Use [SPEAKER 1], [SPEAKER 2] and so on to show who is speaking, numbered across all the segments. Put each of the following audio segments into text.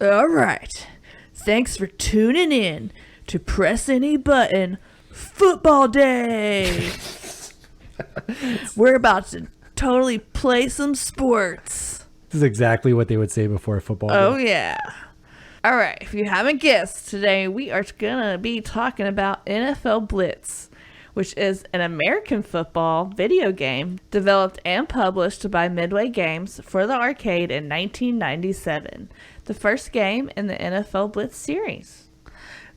[SPEAKER 1] All right. Thanks for tuning in to Press Any Button Football Day. We're about to totally play some sports.
[SPEAKER 2] This is exactly what they would say before a football game.
[SPEAKER 1] Oh, yeah. All right. If you haven't guessed, today we are going to be talking about NFL Blitz, which is an American football video game developed and published by Midway Games for the arcade in 1997, the first game in the NFL Blitz series.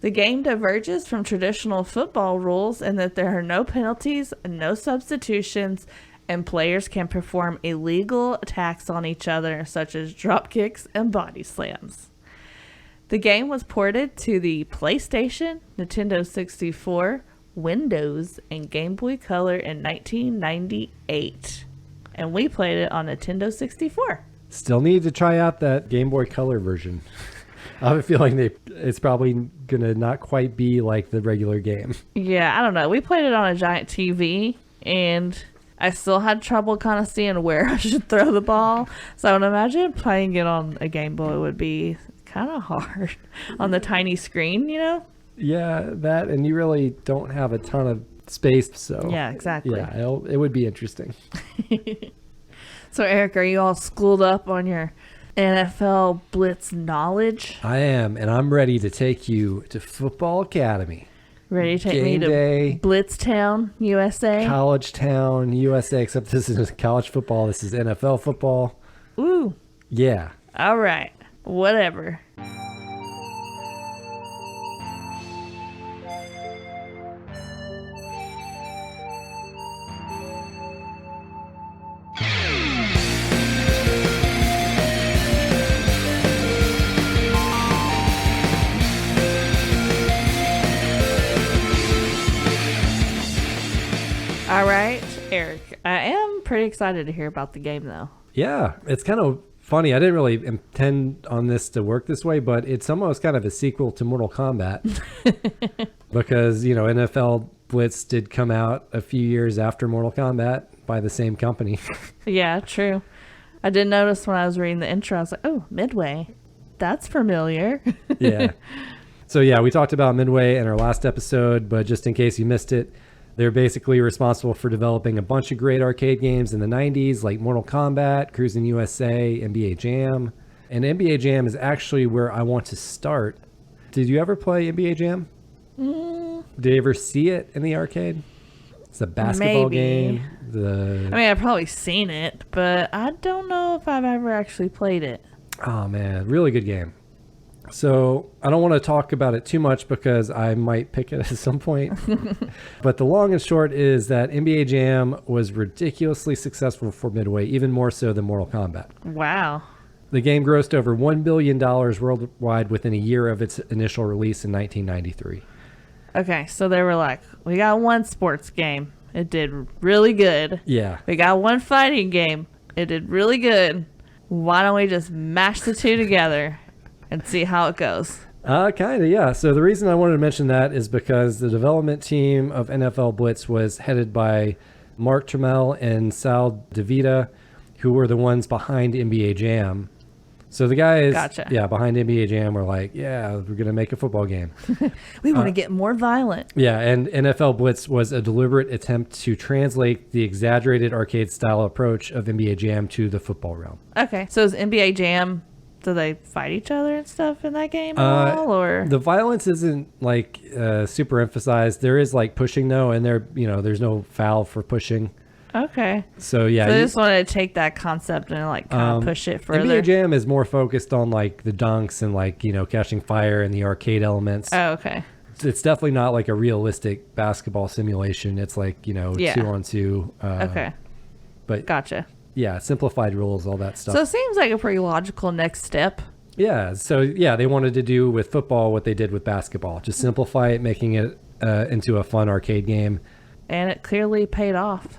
[SPEAKER 1] The game diverges from traditional football rules in that there are no penalties, no substitutions, and players can perform illegal attacks on each other, such as dropkicks and body slams. The game was ported to the PlayStation, Nintendo 64, Windows, and Game Boy Color in 1998. And we played it on Nintendo 64.
[SPEAKER 2] Still need to try out that Game Boy Color version. I have a feeling it's probably going to not quite be like the regular game.
[SPEAKER 1] Yeah, I don't know. We played it on a giant TV, and I still had trouble kind of seeing where I should throw the ball. So I would imagine playing it on a Game Boy would be kind of hard on the tiny screen, you know?
[SPEAKER 2] Yeah, that, and you really don't have a ton of space, so...
[SPEAKER 1] Yeah, exactly.
[SPEAKER 2] Yeah, it would be interesting.
[SPEAKER 1] So, Eric, are you all schooled up on your NFL Blitz knowledge?
[SPEAKER 2] I am, and I'm ready to take you to Football Academy.
[SPEAKER 1] Ready to take
[SPEAKER 2] Game
[SPEAKER 1] me to
[SPEAKER 2] day,
[SPEAKER 1] Blitztown, USA?
[SPEAKER 2] College Town, USA, except this isn't college football. This is NFL football.
[SPEAKER 1] Ooh.
[SPEAKER 2] Yeah.
[SPEAKER 1] All right. Whatever. All right, Eric, I am pretty excited to hear about the game, though.
[SPEAKER 2] Yeah, it's kind of funny. I didn't really intend on this to work this way, but it's almost kind of a sequel to Mortal Kombat. Because, you know, NFL Blitz did come out a few years after Mortal Kombat by the same company.
[SPEAKER 1] Yeah, true. I did notice when I was reading the intro, I was like, oh, Midway. That's familiar.
[SPEAKER 2] Yeah. So, yeah, we talked about Midway in our last episode, but just in case you missed it, they're basically responsible for developing a bunch of great arcade games in the 90s, like Mortal Kombat, Cruis'n USA, NBA Jam. And NBA Jam is actually where I want to start. Did you ever play NBA Jam? Did you ever see it in the arcade? It's a basketball game.
[SPEAKER 1] I've probably seen it, but I don't know if I've ever actually played it.
[SPEAKER 2] Oh, man. Really good game. So I don't want to talk about it too much because I might pick it at some point. But the long and short is that NBA Jam was ridiculously successful for Midway, even more so than Mortal Kombat.
[SPEAKER 1] Wow.
[SPEAKER 2] The game grossed over $1 billion worldwide within a year of its initial release in 1993.
[SPEAKER 1] Okay, so they were like, we got one sports game. It did really good.
[SPEAKER 2] Yeah.
[SPEAKER 1] We got one fighting game. It did really good. Why don't we just mash the two together and see how it goes?
[SPEAKER 2] Kind of, yeah. So the reason I wanted to mention that is because the development team of NFL Blitz was headed by Mark Trammell and Sal DeVita, who were the ones behind NBA Jam. So the guys behind NBA Jam were like, yeah, we're going to make a football game.
[SPEAKER 1] We want to get more violent.
[SPEAKER 2] Yeah, and NFL Blitz was a deliberate attempt to translate the exaggerated arcade-style approach of NBA Jam to the football realm.
[SPEAKER 1] Okay, so is NBA Jam... Do they fight each other and stuff in that game at all, or
[SPEAKER 2] the violence isn't like super emphasized? There is like pushing though, and there's no foul for pushing.
[SPEAKER 1] Okay.
[SPEAKER 2] So yeah,
[SPEAKER 1] so I just wanted to take that concept and like kind of push it further.
[SPEAKER 2] NBA Jam is more focused on like the dunks and like catching fire and the arcade elements.
[SPEAKER 1] Oh, okay.
[SPEAKER 2] It's definitely not like a realistic basketball simulation. It's like 2-on-2.
[SPEAKER 1] Okay.
[SPEAKER 2] But
[SPEAKER 1] gotcha.
[SPEAKER 2] Yeah, simplified rules, all that stuff.
[SPEAKER 1] So it seems like a pretty logical next step.
[SPEAKER 2] Yeah, so yeah, they wanted to do with football what they did with basketball. Just simplify it, making it into a fun arcade game.
[SPEAKER 1] And it clearly paid off.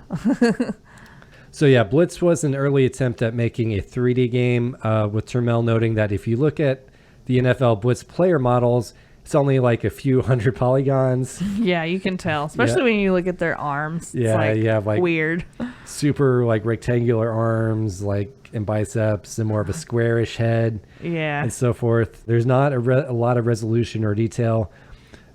[SPEAKER 2] So yeah, Blitz was an early attempt at making a 3D game, with Trammell noting that if you look at the NFL Blitz player models, it's only like a few hundred polygons.
[SPEAKER 1] Yeah, you can tell, especially when you look at their arms.
[SPEAKER 2] Yeah,
[SPEAKER 1] it's like
[SPEAKER 2] like
[SPEAKER 1] weird.
[SPEAKER 2] Super like rectangular arms, like neck and biceps and more of a squarish head and so forth. There's not a lot of resolution or detail,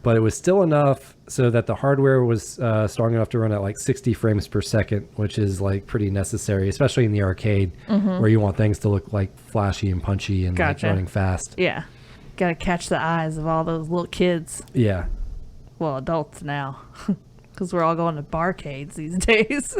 [SPEAKER 2] but it was still enough so that the hardware was strong enough to run at like 60 frames per second, which is like pretty necessary, especially in the arcade where you want things to look like flashy and punchy and like running fast.
[SPEAKER 1] Yeah. Got to catch the eyes of all those little kids.
[SPEAKER 2] Yeah.
[SPEAKER 1] Well, adults now, because we're all going to barcades these days.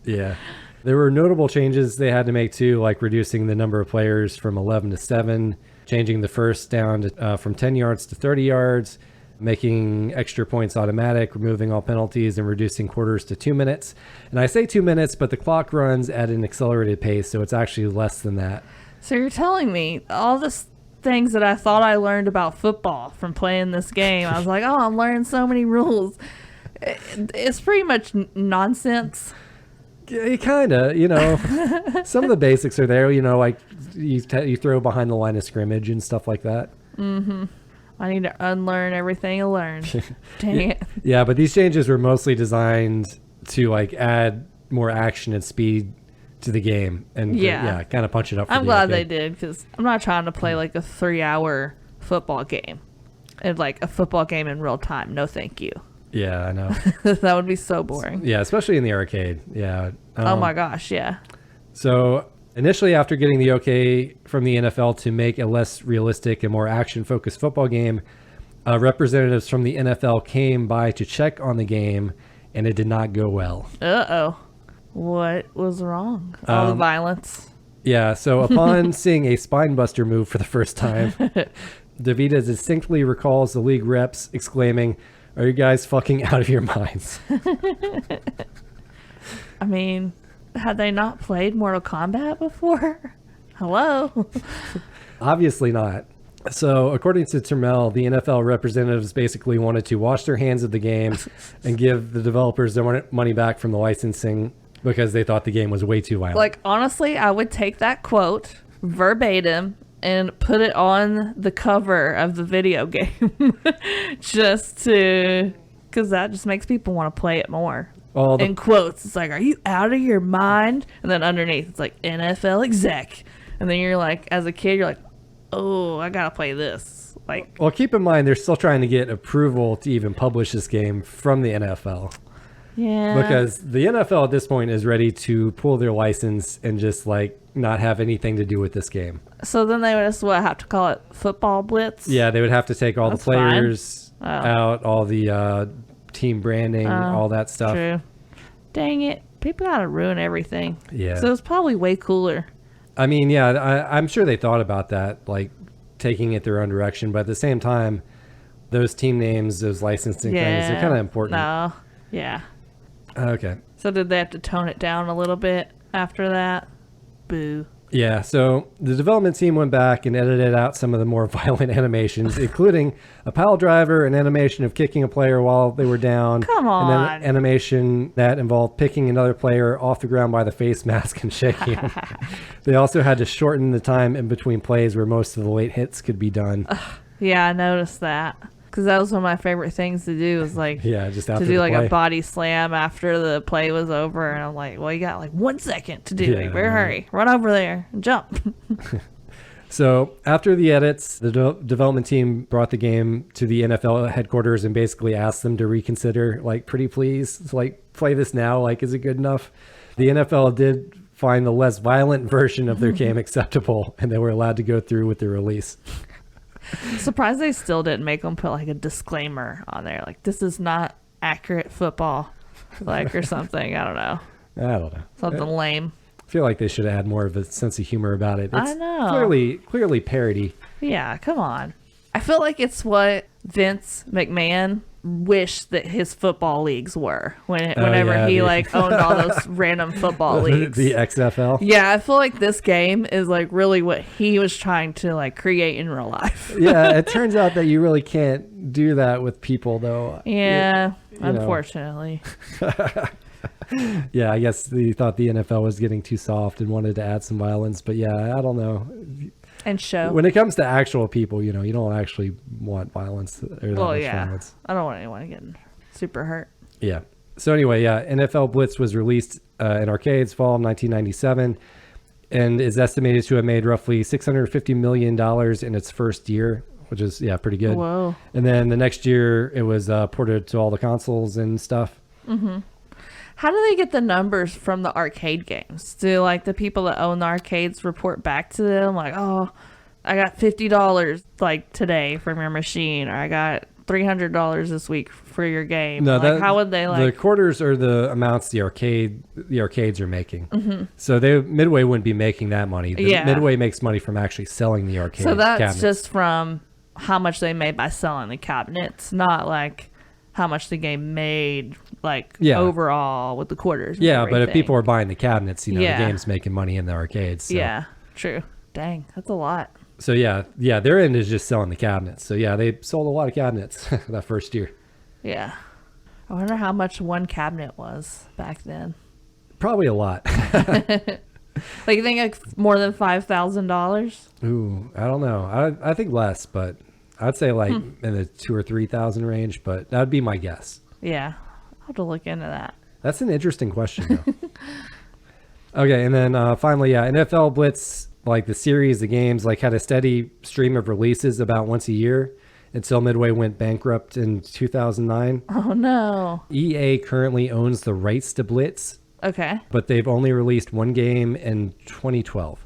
[SPEAKER 2] Yeah. There were notable changes they had to make too, like reducing the number of players from 11 to 7, changing the first down to, from 10 yards to 30 yards, making extra points automatic, removing all penalties, and reducing quarters to 2 minutes. And I say 2 minutes, but the clock runs at an accelerated pace, so it's actually less than that.
[SPEAKER 1] So you're telling me all this things that I thought I learned about football from playing this game. I was like, oh, I'm learning so many rules. It's pretty much nonsense.
[SPEAKER 2] Kind of, you know, some of the basics are there, you know, like you throw behind the line of scrimmage and stuff like that.
[SPEAKER 1] I need to unlearn everything I learned. Dang it.
[SPEAKER 2] Yeah, but these changes were mostly designed to like add more action and speed to the game and kind of punch it up.
[SPEAKER 1] I'm glad they did, because I'm not trying to play like a 3-hour football game and like a football game in real time. No, thank you.
[SPEAKER 2] Yeah, I know.
[SPEAKER 1] That would be so boring.
[SPEAKER 2] Yeah, especially in the arcade. Yeah.
[SPEAKER 1] Oh my gosh, yeah.
[SPEAKER 2] So initially, after getting the okay from the NFL to make a less realistic and more action-focused football game, representatives from the NFL came by to check on the game, and it did not go well.
[SPEAKER 1] Uh-oh. What was wrong? All the violence?
[SPEAKER 2] Yeah, so upon seeing a spine buster move for the first time, DeVita distinctly recalls the league reps exclaiming, "Are you guys fucking out of your minds?"
[SPEAKER 1] I mean, had they not played Mortal Kombat before? Hello?
[SPEAKER 2] Obviously not. So, according to Turmel, the NFL representatives basically wanted to wash their hands of the game and give the developers their money back from the licensing because they thought the game was way too violent.
[SPEAKER 1] Like, honestly, I would take that quote verbatim and put it on the cover of the video game just to, because that just makes people want to play it more. In quotes, it's like, "Are you out of your mind?" And then underneath, it's like, "NFL exec." And then you're like, as a kid, you're like, "Oh, I gotta play this." Like,
[SPEAKER 2] well, keep in mind, they're still trying to get approval to even publish this game from the NFL.
[SPEAKER 1] Yeah.
[SPEAKER 2] Because the NFL at this point is ready to pull their license and just like not have anything to do with this game.
[SPEAKER 1] So then they would just have to call it Football Blitz?
[SPEAKER 2] Yeah, they would have to take all the players out, all the team branding, all that stuff.
[SPEAKER 1] True. Dang it. People gotta ruin everything.
[SPEAKER 2] Yeah.
[SPEAKER 1] So it's probably way cooler.
[SPEAKER 2] I mean, yeah, I'm sure they thought about that, like taking it their own direction. But at the same time, those team names, those licensing things, they're kind of important.
[SPEAKER 1] No. Yeah.
[SPEAKER 2] Okay.
[SPEAKER 1] So did they have to tone it down a little bit after that? Boo.
[SPEAKER 2] Yeah, so the development team went back and edited out some of the more violent animations, including a pile driver, an animation of kicking a player while they were down.
[SPEAKER 1] Come on.
[SPEAKER 2] And an animation that involved picking another player off the ground by the face mask and shaking him. They also had to shorten the time in between plays where most of the late hits could be done.
[SPEAKER 1] Yeah, I noticed that. Because that was one of my favorite things to do, was like
[SPEAKER 2] just after
[SPEAKER 1] to do like
[SPEAKER 2] play.
[SPEAKER 1] A body slam after the play was over, and I'm like, well, you got like 1 second to do it. Better hurry, run over there and jump.
[SPEAKER 2] So after the edits, the development team brought the game to the NFL headquarters and basically asked them to reconsider, like, pretty please, like, play this now, like, is it good enough? The NFL did find the less violent version of their game acceptable, and they were allowed to go through with the release.
[SPEAKER 1] Surprised they still didn't make them put like a disclaimer on there, like, this is not accurate football, like, or something. I don't know. Something lame.
[SPEAKER 2] I feel like they should have had more of a sense of humor about it. It's
[SPEAKER 1] I know.
[SPEAKER 2] Clearly parody.
[SPEAKER 1] Yeah, come on. I feel like it's what Vince McMahon wished that his football leagues were whenever he like owned all those random football leagues.
[SPEAKER 2] The XFL.
[SPEAKER 1] Yeah, I feel like this game is like really what he was trying to like create in real life.
[SPEAKER 2] Yeah, it turns out that you really can't do that with people though.
[SPEAKER 1] Yeah, unfortunately.
[SPEAKER 2] Yeah, I guess they thought the NFL was getting too soft and wanted to add some violence, but yeah, I don't know.
[SPEAKER 1] And show.
[SPEAKER 2] When it comes to actual people, you know, you don't actually want violence. Violence.
[SPEAKER 1] I don't want anyone getting super hurt.
[SPEAKER 2] Yeah. So anyway, yeah, NFL Blitz was released in arcades fall of 1997. and is estimated to have made roughly $650 million in its first year, which is, pretty good.
[SPEAKER 1] Whoa.
[SPEAKER 2] And then the next year, it was ported to all the consoles and stuff.
[SPEAKER 1] Mm-hmm. How do they get the numbers from the arcade games? Do like the people that own the arcades report back to them like, oh, I got $50 like today from your machine, or I got $300 this week for your game?
[SPEAKER 2] No,
[SPEAKER 1] like, how would they
[SPEAKER 2] the quarters are the amounts the arcades are making.
[SPEAKER 1] Mm-hmm.
[SPEAKER 2] So Midway wouldn't be making that money. Midway makes money from actually selling the arcade.
[SPEAKER 1] So that's
[SPEAKER 2] cabinets.
[SPEAKER 1] just from how much they made by selling the cabinets, not like how much the game made overall with the quarters.
[SPEAKER 2] Yeah, but if people are buying the cabinets, the game's making money in the arcades. So.
[SPEAKER 1] Yeah, true. Dang, that's a lot.
[SPEAKER 2] So their end is just selling the cabinets. So they sold a lot of cabinets that first year.
[SPEAKER 1] Yeah. I wonder how much one cabinet was back then.
[SPEAKER 2] Probably a lot.
[SPEAKER 1] Like, you think like more than $5,000?
[SPEAKER 2] Ooh, I don't know. I think less, but I'd say like in the 2,000 or 3,000 range, but that'd be my guess.
[SPEAKER 1] Yeah. I'll have to look into that.
[SPEAKER 2] That's an interesting question, though. Okay, and then finally, NFL Blitz, like the series, the games, like had a steady stream of releases about once a year until Midway went bankrupt in 2009.
[SPEAKER 1] Oh, no.
[SPEAKER 2] EA currently owns the rights to Blitz.
[SPEAKER 1] Okay.
[SPEAKER 2] But they've only released one game in 2012.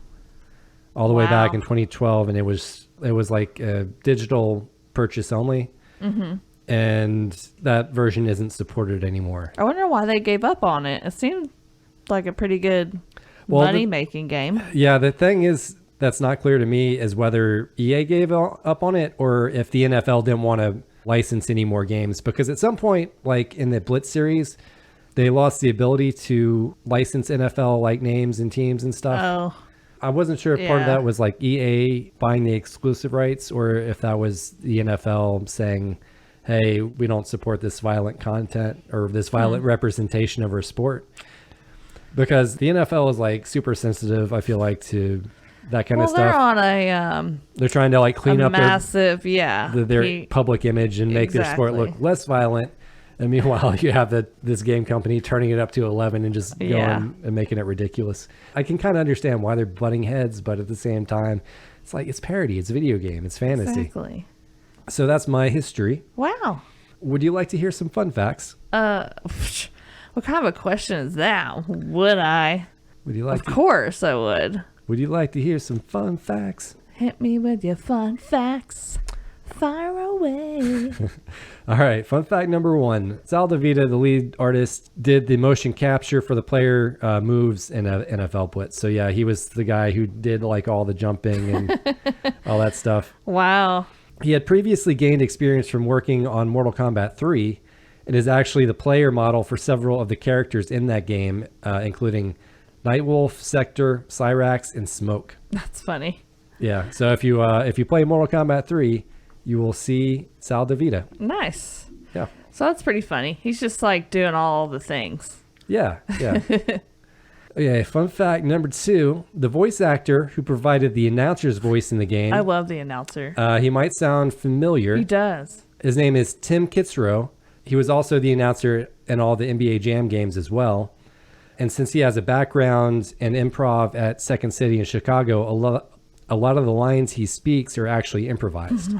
[SPEAKER 2] All the way back in 2012, and it was like a digital purchase only. Mm-hmm. And that version isn't supported anymore.
[SPEAKER 1] I wonder why they gave up on it. It seemed like a pretty good money-making game.
[SPEAKER 2] Yeah, the thing is that's not clear to me is whether EA gave up on it or if the NFL didn't want to license any more games. Because at some point, like in the Blitz series, they lost the ability to license NFL like names and teams and stuff.
[SPEAKER 1] Oh.
[SPEAKER 2] I wasn't sure if part of that was like EA buying the exclusive rights or if that was the NFL saying, hey, we don't support this violent content or this violent representation of our sport. Because the NFL is like super sensitive, I feel like, to that kind of stuff.
[SPEAKER 1] They're on a
[SPEAKER 2] they're trying to like clean up
[SPEAKER 1] massive,
[SPEAKER 2] their public image and make their sport look less violent. And meanwhile, you have this game company turning it up to 11 and just going and making it ridiculous. I can kind of understand why they're butting heads, but at the same time, it's like it's parody, it's a video game, it's fantasy.
[SPEAKER 1] Exactly.
[SPEAKER 2] So that's my history.
[SPEAKER 1] Wow.
[SPEAKER 2] Would you like to hear some fun facts?
[SPEAKER 1] What kind of a question is that? Would I?
[SPEAKER 2] Would you like?
[SPEAKER 1] Of course, I would.
[SPEAKER 2] Would you like to hear some fun facts?
[SPEAKER 1] Hit me with your fun facts. Fire away.
[SPEAKER 2] All right, fun fact number 1. Sal DeVita, the lead artist, did the motion capture for the player moves in a NFL Blitz. So yeah, he was the guy who did like all the jumping and all that stuff.
[SPEAKER 1] Wow.
[SPEAKER 2] He had previously gained experience from working on Mortal Kombat 3 and is actually the player model for several of the characters in that game, including Nightwolf, Sector, Cyrax, and Smoke.
[SPEAKER 1] That's funny.
[SPEAKER 2] Yeah, so if you play Mortal Kombat 3, you will see Sal DeVita.
[SPEAKER 1] Nice.
[SPEAKER 2] Yeah.
[SPEAKER 1] So that's pretty funny. He's just like doing all the things.
[SPEAKER 2] Yeah. Okay, fun fact number 2. The voice actor who provided the announcer's voice in the game.
[SPEAKER 1] I love the announcer.
[SPEAKER 2] He might sound familiar.
[SPEAKER 1] He does.
[SPEAKER 2] His name is Tim Kitzrow. He was also the announcer in all the NBA Jam games as well. And since he has a background in improv at Second City in Chicago, a lot of the lines he speaks are actually improvised.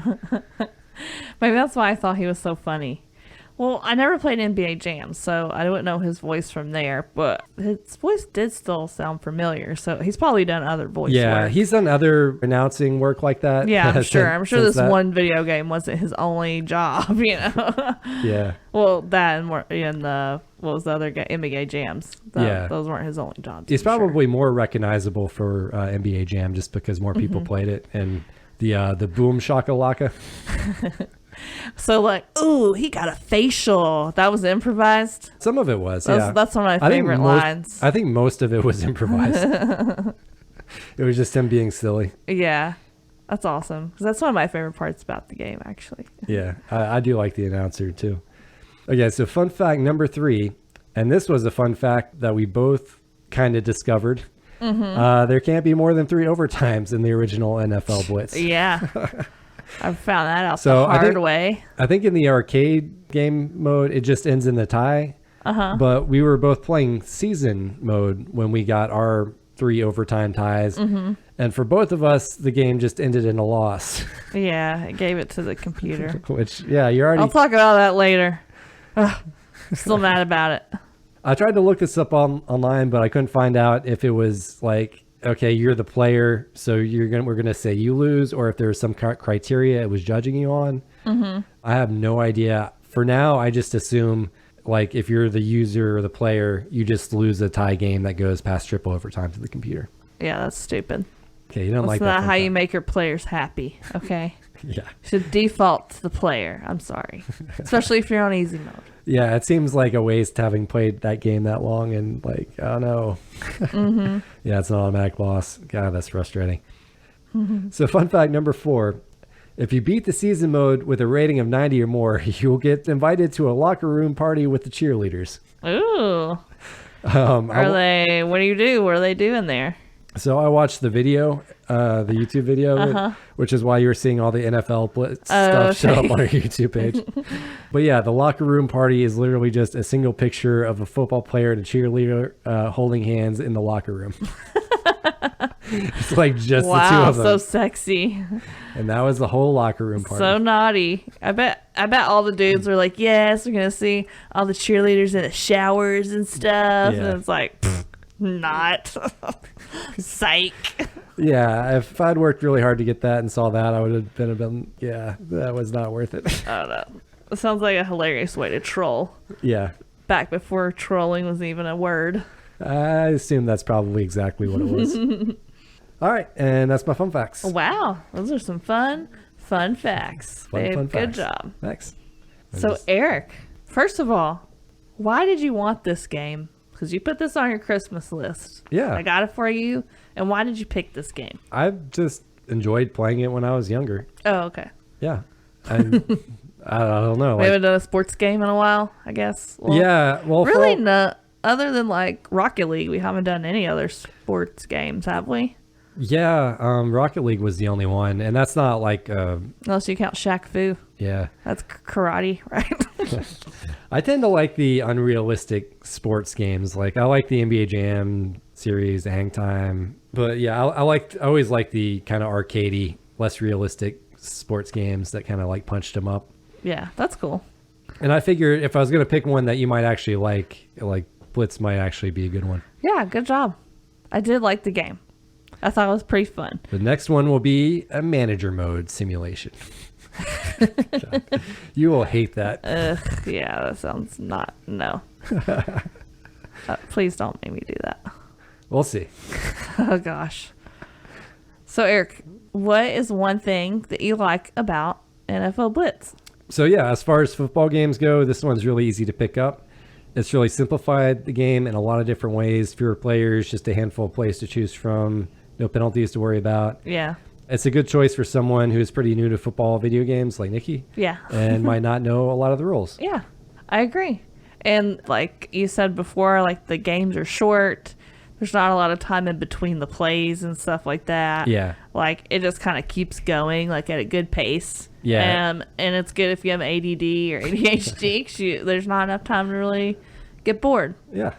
[SPEAKER 1] Maybe that's why I thought he was so funny. Well, I never played NBA Jam, so I wouldn't know his voice from there, but his voice did still sound familiar, so he's probably done other voice work.
[SPEAKER 2] He's done other announcing work like that.
[SPEAKER 1] Yeah, I'm sure. I'm sure this one video game wasn't his only job, you know?
[SPEAKER 2] Yeah.
[SPEAKER 1] Well, that and more in the, what was the other game? NBA Jams. Those weren't his only jobs.
[SPEAKER 2] He's probably more recognizable for NBA Jam just because more people played it, and the boom shakalaka.
[SPEAKER 1] So like, ooh, he got a facial. That was improvised?
[SPEAKER 2] Some of it was,
[SPEAKER 1] That's one of my favorite lines.
[SPEAKER 2] I think most of it was improvised. It was just him being silly.
[SPEAKER 1] Yeah. That's awesome. 'Cause that's one of my favorite parts about the game, actually.
[SPEAKER 2] Yeah, I do like the announcer too. Okay, so fun fact number 3, and this was a fun fact that we both kind of discovered. There can't be more than 3 overtimes in the original NFL Blitz.
[SPEAKER 1] Yeah. I found that out the hard way.
[SPEAKER 2] I think in the arcade game mode, it just ends in the tie. But we were both playing season mode when we got our 3 overtime ties. And for both of us, the game just ended in a loss.
[SPEAKER 1] Yeah, I gave it to the computer.
[SPEAKER 2] Which, yeah, you're already...
[SPEAKER 1] I'll talk about that later. Ugh, still mad about it.
[SPEAKER 2] I tried to look this up online, but I couldn't find out if it was like, okay, you're the player, so we're gonna say you lose, or if there's some criteria it was judging you on. I have no idea. For now, I just assume like if you're the user or the player, you just lose a tie game that goes past triple overtime to the computer.
[SPEAKER 1] Yeah, that's stupid.
[SPEAKER 2] Okay, you don't like
[SPEAKER 1] that.
[SPEAKER 2] that.
[SPEAKER 1] That's not how you make your players happy, okay?
[SPEAKER 2] Yeah.
[SPEAKER 1] You should default to the player. I'm sorry. Especially if you're on easy mode.
[SPEAKER 2] Yeah, it seems like a waste having played that game that long and like, oh no. Yeah, it's an automatic loss. God, that's frustrating. So fun fact number 4. If you beat the season mode with a rating of 90 or more, you will get invited to a locker room party with the cheerleaders.
[SPEAKER 1] Ooh. What do you do? What are they doing there?
[SPEAKER 2] So I watched the video, the YouTube video, which is why you're seeing all the NFL Blitz stuff show up on our YouTube page. But yeah, the locker room party is literally just a single picture of a football player and a cheerleader holding hands in the locker room. It's like just the two of them.
[SPEAKER 1] Wow, so sexy.
[SPEAKER 2] And that was the whole locker room party.
[SPEAKER 1] So naughty. I bet all the dudes were like, yes, we're going to see all the cheerleaders in the showers and stuff.
[SPEAKER 2] Yeah.
[SPEAKER 1] And it's like, not. Psych.
[SPEAKER 2] Yeah, if I'd worked really hard to get that and saw that, I would have been, yeah, that was not worth it.
[SPEAKER 1] I don't know. It sounds like a hilarious way to troll.
[SPEAKER 2] Yeah.
[SPEAKER 1] Back before trolling was even a word.
[SPEAKER 2] I assume that's probably exactly what it was. All right, and that's my fun facts.
[SPEAKER 1] Wow, those are some fun facts. Babe,
[SPEAKER 2] Fun
[SPEAKER 1] good
[SPEAKER 2] facts.
[SPEAKER 1] job.
[SPEAKER 2] Thanks.
[SPEAKER 1] So, Eric, first of all, why did you want this game? Because you put this on your Christmas list.
[SPEAKER 2] Yeah.
[SPEAKER 1] I got it for you. And why did you pick this game?
[SPEAKER 2] I've just enjoyed playing it when I was younger.
[SPEAKER 1] Oh, okay.
[SPEAKER 2] Yeah. And I don't know.
[SPEAKER 1] We haven't done a sports game in a while, I guess. Well,
[SPEAKER 2] yeah. Well,
[SPEAKER 1] really, no. Other than like Rocket League, we haven't done any other sports games, have we?
[SPEAKER 2] Yeah. Rocket League was the only one. And that's not like...
[SPEAKER 1] Unless you count Shaq Fu.
[SPEAKER 2] Yeah.
[SPEAKER 1] That's karate, right?
[SPEAKER 2] I tend to like the unrealistic sports games. Like I like the NBA Jam series, Hang Time. But yeah, I always like the kind of arcadey, less realistic sports games that kind of like punched them up.
[SPEAKER 1] Yeah, that's cool.
[SPEAKER 2] And I figured if I was going to pick one that you might actually like Blitz might actually be a good one.
[SPEAKER 1] Yeah, good job. I did like the game. I thought it was pretty fun.
[SPEAKER 2] The next one will be a manager mode simulation. You will hate that.
[SPEAKER 1] Yeah, that sounds no. Please don't make me do that.
[SPEAKER 2] We'll see.
[SPEAKER 1] Oh gosh. So Eric, what is one thing that you like about NFL Blitz?
[SPEAKER 2] So yeah, as far as football games go, this one's really easy to pick up. It's really simplified the game in a lot of different ways. Fewer players, just a handful of plays to choose from, no penalties to worry about.
[SPEAKER 1] Yeah.
[SPEAKER 2] It's a good choice for someone who's pretty new to football video games like Nikki.
[SPEAKER 1] Yeah.
[SPEAKER 2] And might not know a lot of the rules.
[SPEAKER 1] Yeah, I agree. And like you said before, like the games are short. There's not a lot of time in between the plays and stuff like that.
[SPEAKER 2] Yeah.
[SPEAKER 1] Like it just kind of keeps going like at a good pace.
[SPEAKER 2] Yeah.
[SPEAKER 1] And it's good if you have ADD or ADHD because there's not enough time to really get bored.
[SPEAKER 2] Yeah.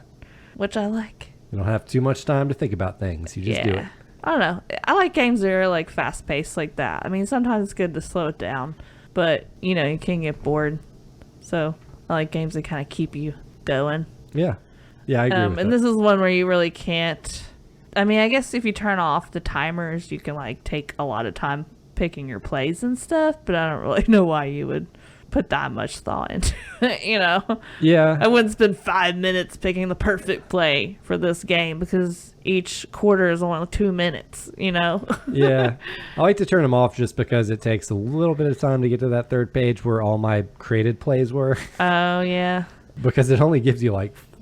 [SPEAKER 1] Which I like.
[SPEAKER 2] You don't have too much time to think about things. You just do it.
[SPEAKER 1] I don't know. I like games that are like fast paced like that. I mean, sometimes it's good to slow it down, but you know, you can get bored. So I like games that kind of keep you going.
[SPEAKER 2] Yeah. Yeah, I agree with
[SPEAKER 1] and
[SPEAKER 2] that.
[SPEAKER 1] this is one where you really can't. I mean, I guess if you turn off the timers, you can like take a lot of time picking your plays and stuff, but I don't really know why you would put that much thought into it, you know?
[SPEAKER 2] Yeah.
[SPEAKER 1] I wouldn't spend 5 minutes picking the perfect play for this game because each quarter is only 2 minutes, you know?
[SPEAKER 2] Yeah. I like to turn them off just because it takes a little bit of time to get to that third page where all my created plays were.
[SPEAKER 1] Oh, yeah.
[SPEAKER 2] Because it only gives you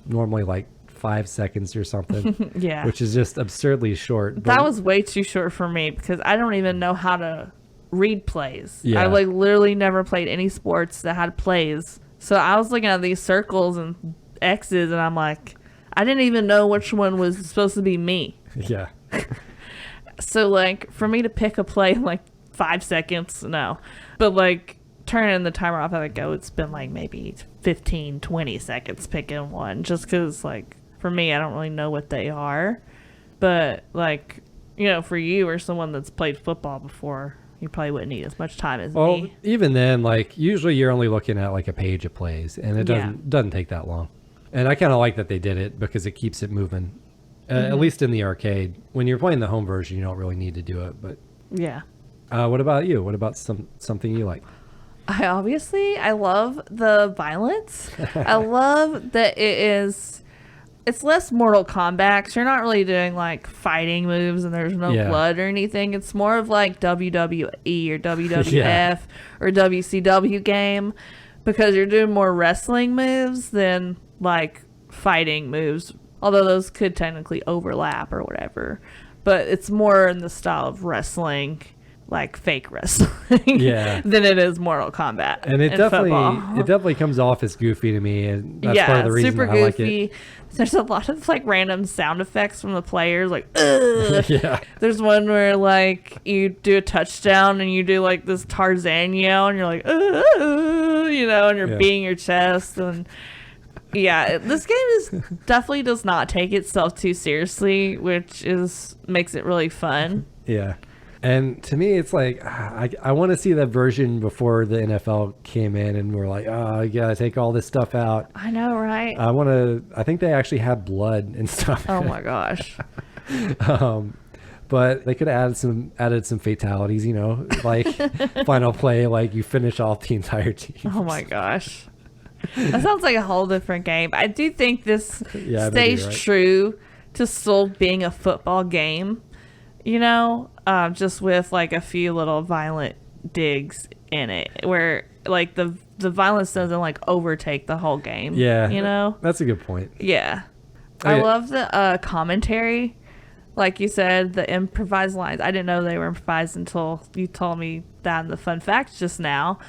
[SPEAKER 2] normally 5 seconds or something.
[SPEAKER 1] Yeah.
[SPEAKER 2] Which is just absurdly short.
[SPEAKER 1] That was way too short for me because I don't even know how to read plays.
[SPEAKER 2] Yeah.
[SPEAKER 1] I literally never played any sports that had plays. So I was looking at these circles and X's and I'm like, I didn't even know which one was supposed to be me.
[SPEAKER 2] Yeah.
[SPEAKER 1] So for me to pick a play in 5 seconds, no. But turning the timer off, I would spend maybe 15, 20 seconds picking one just because for me, I don't really know what they are. But like, you know, for you or someone that's played football before, you probably wouldn't need as much time as me.
[SPEAKER 2] Even then, like usually you're only looking at like a page of plays, and it doesn't take that long. And I kind of like that they did it because it keeps it moving. At least in the arcade. When you're playing the home version, you don't really need to do it. But
[SPEAKER 1] yeah.
[SPEAKER 2] What about you? What about something you like?
[SPEAKER 1] I love the violence. I love that it's less Mortal Kombat, 'cause you're not really doing like fighting moves and there's no blood or anything. It's more of like WWE or WWF or WCW game, because you're doing more wrestling moves than like fighting moves, although those could technically overlap or whatever. But it's more in the style of wrestling, like fake wrestling, than it is Mortal Kombat.
[SPEAKER 2] And it definitely comes off as goofy to me, and that's part of the reason
[SPEAKER 1] super
[SPEAKER 2] I like
[SPEAKER 1] goofy.
[SPEAKER 2] it.
[SPEAKER 1] There's a lot of like random sound effects from the players, like ugh. There's one where like you do a touchdown and you do like this Tarzan yell, and you're like you know, and you're beating your chest. And this game definitely does not take itself too seriously, which makes it really fun.
[SPEAKER 2] And to me, it's like, I want to see that version before the NFL came in and we're like, oh, you got to take all this stuff out.
[SPEAKER 1] I know, right?
[SPEAKER 2] I think they actually had blood and stuff.
[SPEAKER 1] Oh my gosh.
[SPEAKER 2] But they could have added some fatalities, you know, like final play, like you finish off the entire team.
[SPEAKER 1] Oh my gosh. That sounds like a whole different game. I do think this stays true to still being a football game, you know, just with like a few little violent digs in it, where like the violence doesn't like overtake the whole game. You know,
[SPEAKER 2] that's a good point.
[SPEAKER 1] I love the commentary. Like you said, the improvised lines. I didn't know they were improvised until you told me that in the fun facts just now.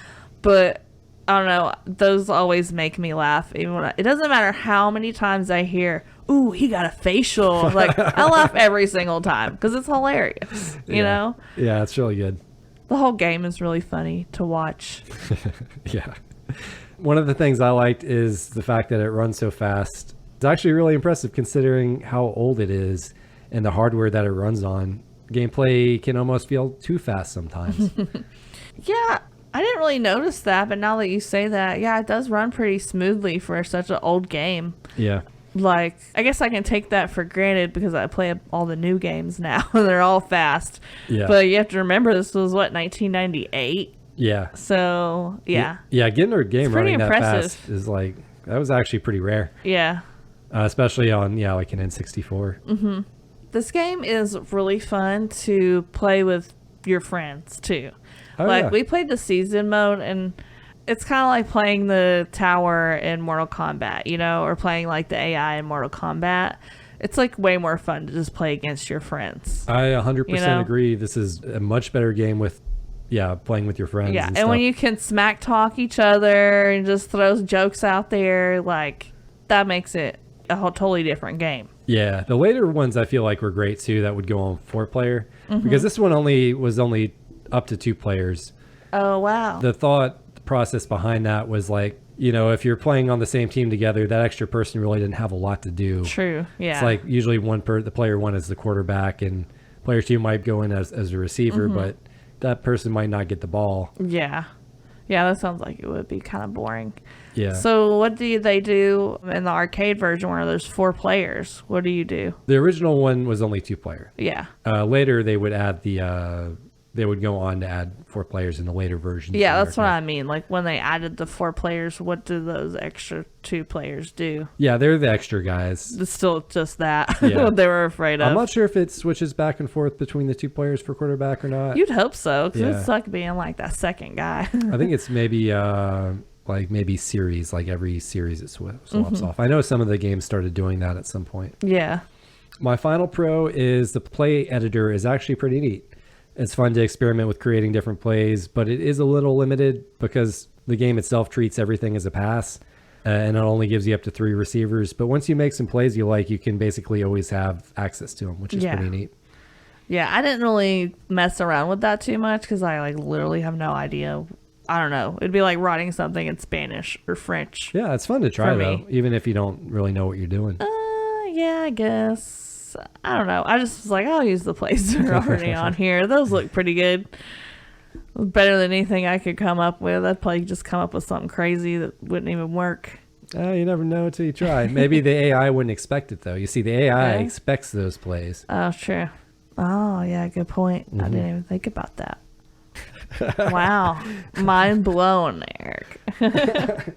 [SPEAKER 1] But I don't know, those always make me laugh. Even when it doesn't matter how many times I hear, "Ooh, he got a facial." Like I laugh every single time because it's hilarious. You know?
[SPEAKER 2] Yeah, it's really good.
[SPEAKER 1] The whole game is really funny to watch.
[SPEAKER 2] One of the things I liked is the fact that it runs so fast. It's actually really impressive considering how old it is and the hardware that it runs on. Gameplay can almost feel too fast sometimes.
[SPEAKER 1] I didn't really notice that, but now that you say that, it does run pretty smoothly for such an old game. Like, I guess I can take that for granted because I play all the new games now and they're all fast. But you have to remember, this was 1998? So,
[SPEAKER 2] getting a game running that fast is like, that was actually pretty rare. Especially on, like an N64.
[SPEAKER 1] This game is really fun to play with your friends, too. We played the season mode, and it's kind of like playing the tower in Mortal Kombat, you know, or playing like the AI in Mortal Kombat. It's like way more fun to just play against your friends.
[SPEAKER 2] I 100% agree. This is a much better game with, playing with your friends.
[SPEAKER 1] And when you can smack talk each other and just throw jokes out there, like that makes it a whole totally different game.
[SPEAKER 2] The later ones I feel like were great too. That would go on 4-player because this one was only up to 2 players.
[SPEAKER 1] Oh, wow.
[SPEAKER 2] The thought process behind that was like, you know, if you're playing on the same team together, that extra person really didn't have a lot to do.
[SPEAKER 1] True.
[SPEAKER 2] It's like usually the player 1 is the quarterback and player 2 might go in as a receiver, but that person might not get the ball.
[SPEAKER 1] That sounds like it would be kind of boring.
[SPEAKER 2] Yeah.
[SPEAKER 1] So what do they do in the arcade version where there's 4 players? What do you do?
[SPEAKER 2] The original one was only 2-player.
[SPEAKER 1] Yeah.
[SPEAKER 2] Later they would add they would go on to add 4 players in the later versions.
[SPEAKER 1] Yeah, that's what I mean. Like when they added the 4 players, what do those extra 2 players do?
[SPEAKER 2] Yeah, they're the extra guys.
[SPEAKER 1] It's still just that. What they were afraid of.
[SPEAKER 2] I'm not sure if it switches back and forth between the 2 players for quarterback or not.
[SPEAKER 1] You'd hope so, because it sucked being like that second guy.
[SPEAKER 2] I think it's maybe maybe series, like every series it swaps off. I know some of the games started doing that at some point. My final pro is the play editor is actually pretty neat. It's fun to experiment with creating different plays, but it is a little limited because the game itself treats everything as a pass, and it only gives you up to 3 receivers. But once you make some plays you like, you can basically always have access to them, which is pretty neat.
[SPEAKER 1] I didn't really mess around with that too much because I like literally have no idea. I don't know. It'd be like writing something in Spanish or French.
[SPEAKER 2] Yeah, it's fun to try though, even if you don't really know what you're doing.
[SPEAKER 1] I guess. So, I don't know. I just was like, I'll use the plays that are already on here. Those look pretty good. Better than anything I could come up with. I'd probably just come up with something crazy that wouldn't even work.
[SPEAKER 2] You never know until you try. Maybe the AI wouldn't expect it, though. You see, the AI expects those plays.
[SPEAKER 1] Oh, true. Oh, yeah, good point. I didn't even think about that. Wow. Mind blown, Eric.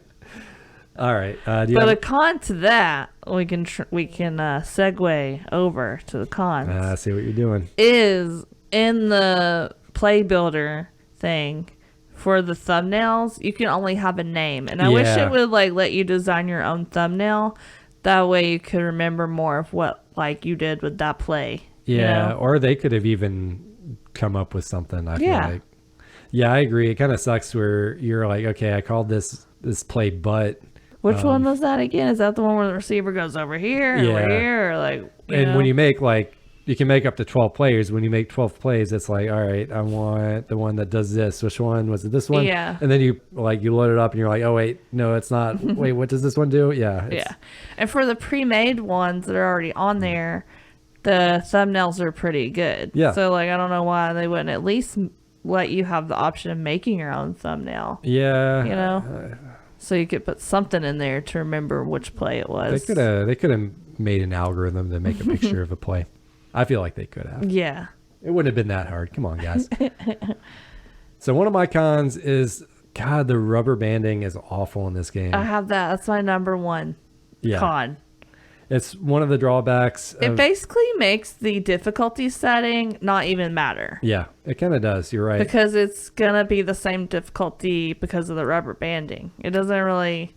[SPEAKER 2] All right.
[SPEAKER 1] But a con to that, we can segue over to the cons.
[SPEAKER 2] I see what you're doing.
[SPEAKER 1] Is in the play builder thing for the thumbnails, you can only have a name. And I wish it would like let you design your own thumbnail. That way you could remember more of what like you did with that play.
[SPEAKER 2] Yeah,
[SPEAKER 1] you know?
[SPEAKER 2] Or they could have even come up with something, I feel like. Yeah, I agree. It kind of sucks where you're like, okay, I called this play but.
[SPEAKER 1] Which one was that again? Is that the one where the receiver goes over here and over here? Or like,
[SPEAKER 2] when you make like, you can make up to 12 players. When you make 12 plays, it's like, all right, I want the one that does this. Which one? Was it this one?
[SPEAKER 1] Yeah.
[SPEAKER 2] And then you load it up and you're like, oh, wait, no, it's not. Wait, what does this one do? Yeah.
[SPEAKER 1] Yeah. And for the pre-made ones that are already on there, the thumbnails are pretty good.
[SPEAKER 2] Yeah.
[SPEAKER 1] So like, I don't know why they wouldn't at least let you have the option of making your own thumbnail.
[SPEAKER 2] Yeah.
[SPEAKER 1] You know? So you could put something in there to remember which play it was.
[SPEAKER 2] They could have made an algorithm to make a picture of a play. I feel like they could have.
[SPEAKER 1] Yeah.
[SPEAKER 2] It wouldn't have been that hard. Come on, guys. So one of my cons is, God, the rubber banding is awful in this game.
[SPEAKER 1] I have that. That's my number one con.
[SPEAKER 2] It's one of the drawbacks.
[SPEAKER 1] It basically makes the difficulty setting not even matter.
[SPEAKER 2] Yeah, it kind of does. You're right.
[SPEAKER 1] Because it's going to be the same difficulty because of the rubber banding. It doesn't really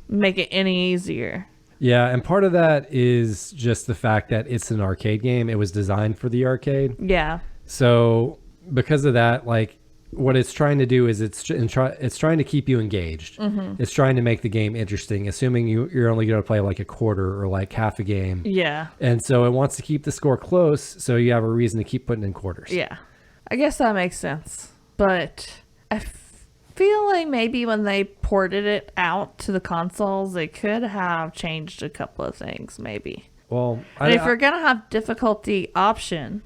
[SPEAKER 1] make it any easier.
[SPEAKER 2] Yeah, and part of that is just the fact that it's an arcade game. It was designed for the arcade.
[SPEAKER 1] Yeah.
[SPEAKER 2] So because of that, like, what it's trying to do is it's trying to keep you engaged. It's trying to make the game interesting, assuming you're only going to play like a quarter or like half a game.
[SPEAKER 1] Yeah.
[SPEAKER 2] And so it wants to keep the score close, so you have a reason to keep putting in quarters.
[SPEAKER 1] Yeah. I guess that makes sense. But I feel like maybe when they ported it out to the consoles, they could have changed a couple of things, maybe.
[SPEAKER 2] Well,
[SPEAKER 1] if you're going to have difficulty option,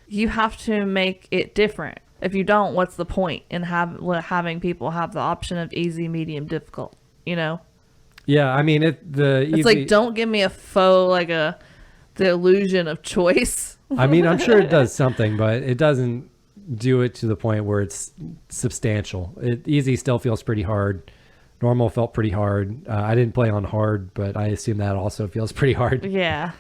[SPEAKER 1] you have to make it different. If you don't, what's the point in having people have the option of easy, medium, difficult, you know?
[SPEAKER 2] Yeah, I mean, it's
[SPEAKER 1] like, don't give me a faux, like the illusion of choice.
[SPEAKER 2] I mean, I'm sure it does something, but it doesn't do it to the point where it's substantial. Easy still feels pretty hard. Normal felt pretty hard. I didn't play on hard, but I assume that also feels pretty hard.
[SPEAKER 1] Yeah.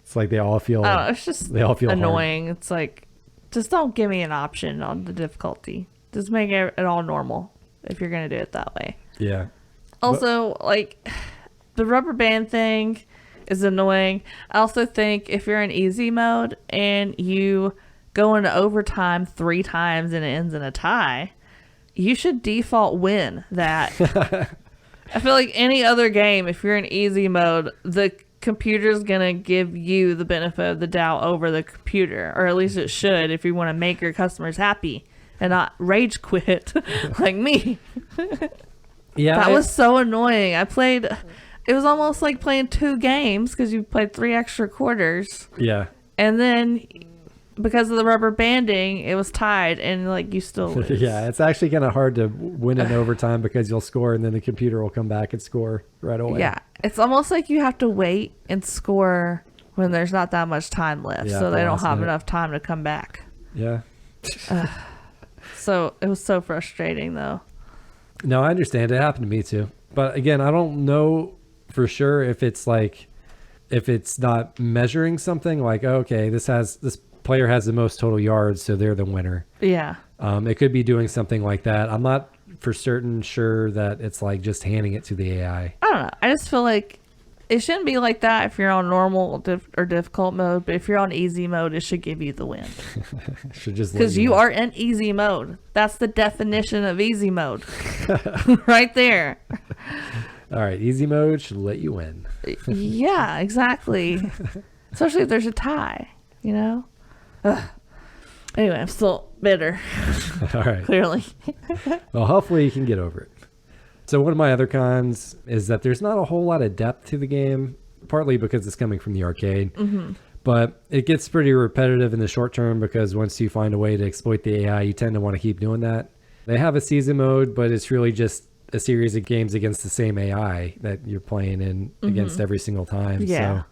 [SPEAKER 2] It's like they all feel.
[SPEAKER 1] I don't know, it's just
[SPEAKER 2] they all feel
[SPEAKER 1] annoying.
[SPEAKER 2] Hard.
[SPEAKER 1] It's like, just don't give me an option on the difficulty. Just make it all normal if you're going to do it that way.
[SPEAKER 2] Yeah.
[SPEAKER 1] Also, like, the rubber band thing is annoying. I also think if you're in easy mode and you go into overtime 3 times and it ends in a tie, you should default win that. I feel like any other game, if you're in easy mode, the computer's gonna give you the benefit of the doubt over the computer, or at least it should, if you want to make your customers happy and not rage quit like me.
[SPEAKER 2] Yeah,
[SPEAKER 1] that was so annoying. It was almost like playing 2 games because you played 3 extra quarters.
[SPEAKER 2] Yeah,
[SPEAKER 1] and then because of the rubber banding, it was tied, and like you still lose.
[SPEAKER 2] Yeah, it's actually kind of hard to win in overtime because you'll score and then the computer will come back and score right away.
[SPEAKER 1] Yeah, it's almost like you have to wait and score when there's not that much time left, so they don't have enough time to come back.
[SPEAKER 2] Yeah.
[SPEAKER 1] So it was so frustrating, though.
[SPEAKER 2] No, I understand. It happened to me too. But again, I don't know for sure if it's not measuring something like, oh, okay, this player has the most total yards, so they're the winner.
[SPEAKER 1] Yeah.
[SPEAKER 2] It could be doing something like that. I'm not for certain sure that it's like just handing it to the AI.
[SPEAKER 1] I don't know. I just feel like it shouldn't be like that if you're on normal or difficult mode, but if you're on easy mode, it should give you the win.
[SPEAKER 2] Should just
[SPEAKER 1] because you are in easy mode. That's the definition of easy mode, right there.
[SPEAKER 2] All right, easy mode should let you win.
[SPEAKER 1] Yeah, exactly. Especially if there's a tie, you know. Ugh. Anyway, I'm still bitter.
[SPEAKER 2] All right.
[SPEAKER 1] Clearly.
[SPEAKER 2] Well, hopefully you can get over it. So one of my other cons is that there's not a whole lot of depth to the game, partly because it's coming from the arcade, But it gets pretty repetitive in the short term because once you find a way to exploit the AI, you tend to want to keep doing that. They have a season mode, but it's really just a series of games against the same AI that you're playing in against every single time.
[SPEAKER 1] Yeah.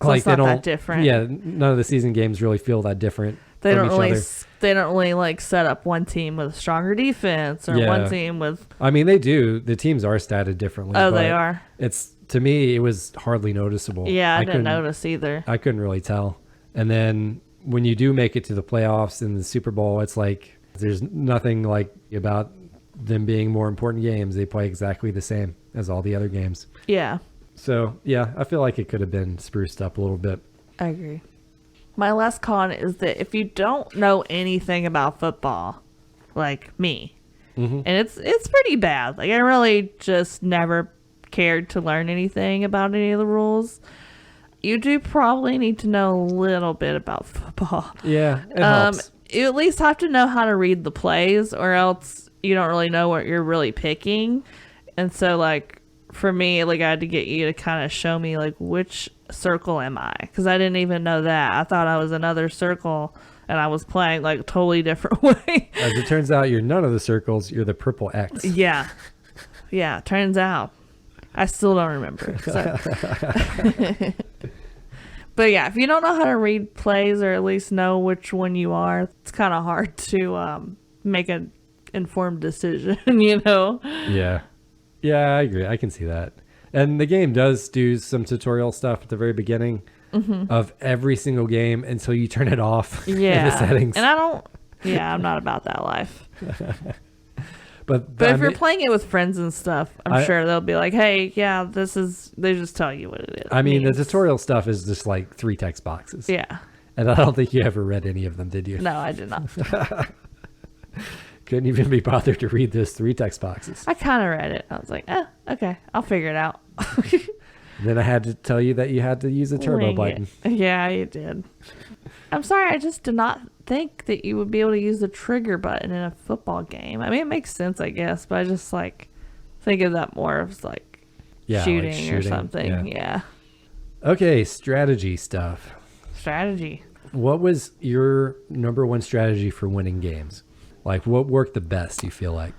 [SPEAKER 2] So
[SPEAKER 1] like, it's not that different.
[SPEAKER 2] Yeah, none of the season games really feel that different.
[SPEAKER 1] They
[SPEAKER 2] from
[SPEAKER 1] don't
[SPEAKER 2] each
[SPEAKER 1] really.
[SPEAKER 2] other.
[SPEAKER 1] They don't really like set up one team with a stronger defense or one team with.
[SPEAKER 2] I mean, they do. The teams are statted differently.
[SPEAKER 1] Oh, they are.
[SPEAKER 2] It's to me, it was hardly noticeable.
[SPEAKER 1] Yeah, I didn't notice either.
[SPEAKER 2] I couldn't really tell. And then when you do make it to the playoffs and the Super Bowl, it's like there's nothing like about them being more important games. They play exactly the same as all the other games.
[SPEAKER 1] Yeah.
[SPEAKER 2] So yeah, I feel like it could have been spruced up a little bit.
[SPEAKER 1] I agree. My last con is that if you don't know anything about football, like me, and it's pretty bad. Like I really just never cared to learn anything about any of the rules. You do probably need to know a little bit about football.
[SPEAKER 2] Yeah, it helps.
[SPEAKER 1] You at least have to know how to read the plays, or else you don't really know what you're really picking. And so, like, for me, like, I had to get you to kind of show me, like, which circle am I? Because I didn't even know that. I thought I was another circle, and I was playing, like, a totally different way.
[SPEAKER 2] As it turns out, you're none of the circles. You're the purple X.
[SPEAKER 1] Yeah. Yeah, turns out. I still don't remember. So. But yeah, if you don't know how to read plays or at least know which one you are, it's kind of hard to make an informed decision, you know?
[SPEAKER 2] Yeah. Yeah, I agree. I can see that. And the game does do some tutorial stuff at the very beginning of every single game until you turn it off in the settings.
[SPEAKER 1] And I'm not about that life.
[SPEAKER 2] But
[SPEAKER 1] if you're playing it with friends and stuff, I'm sure they'll be like, hey, yeah, they just tell you what it is.
[SPEAKER 2] I mean, the tutorial stuff is just like 3 text boxes.
[SPEAKER 1] Yeah.
[SPEAKER 2] And I don't think you ever read any of them, did you?
[SPEAKER 1] No, I did not.
[SPEAKER 2] Couldn't even be bothered to read those 3 text boxes.
[SPEAKER 1] I kind of read it. I was like, okay, I'll figure it out.
[SPEAKER 2] Then I had to tell you that you had to use the turbo button.
[SPEAKER 1] Yeah, you did. I'm sorry, I just did not think that you would be able to use the trigger button in a football game. I mean, it makes sense, I guess, but I just like think of that more as like shooting or something. Yeah.
[SPEAKER 2] Okay, strategy stuff.
[SPEAKER 1] Strategy.
[SPEAKER 2] What was your number one strategy for winning games? Like, what worked the best, you feel like?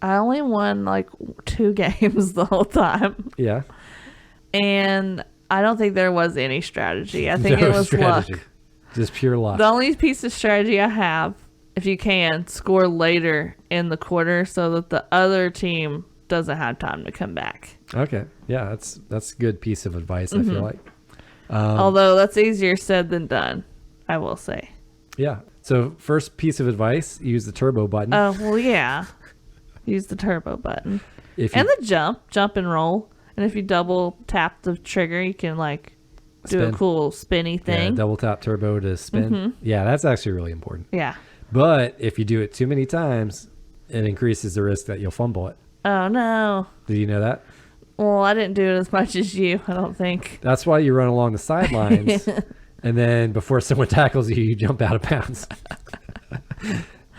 [SPEAKER 1] I only won like 2 games the whole time.
[SPEAKER 2] Yeah.
[SPEAKER 1] And I don't think there was any strategy. I think it was strategy. Luck.
[SPEAKER 2] Just pure luck.
[SPEAKER 1] The only piece of strategy I have, if you can, score later in the quarter so that the other team doesn't have time to come back.
[SPEAKER 2] Okay. Yeah, that's a good piece of advice, I feel like.
[SPEAKER 1] Although that's easier said than done, I will say.
[SPEAKER 2] Yeah. So first piece of advice, use the turbo button.
[SPEAKER 1] Oh, well, yeah. Use the turbo button. And the jump and roll. And if you double tap the trigger, you can like do a cool spinny thing.
[SPEAKER 2] Yeah, double tap turbo to spin. Yeah, that's actually really important.
[SPEAKER 1] Yeah.
[SPEAKER 2] But if you do it too many times, it increases the risk that you'll fumble it.
[SPEAKER 1] Oh, no.
[SPEAKER 2] Did you know that?
[SPEAKER 1] Well, I didn't do it as much as you, I don't think.
[SPEAKER 2] That's why you run along the sidelines. And then before someone tackles you, you jump out of bounds.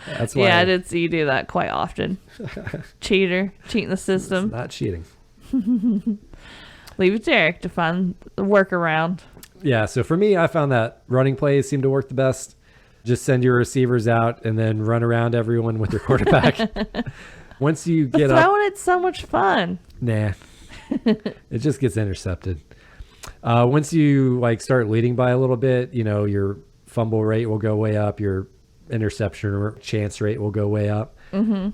[SPEAKER 2] That's why.
[SPEAKER 1] Yeah, I did see you do that quite often. Cheating the system.
[SPEAKER 2] It's not cheating.
[SPEAKER 1] Leave it to Eric to find the workaround.
[SPEAKER 2] Yeah, so for me, I found that running plays seem to work the best. Just send your receivers out and then run around everyone with your quarterback. Once you get up,
[SPEAKER 1] throwing it's so much fun.
[SPEAKER 2] Nah, it just gets intercepted. Once you like start leading by a little bit, you know, your fumble rate will go way up. Your interception chance rate will go way up.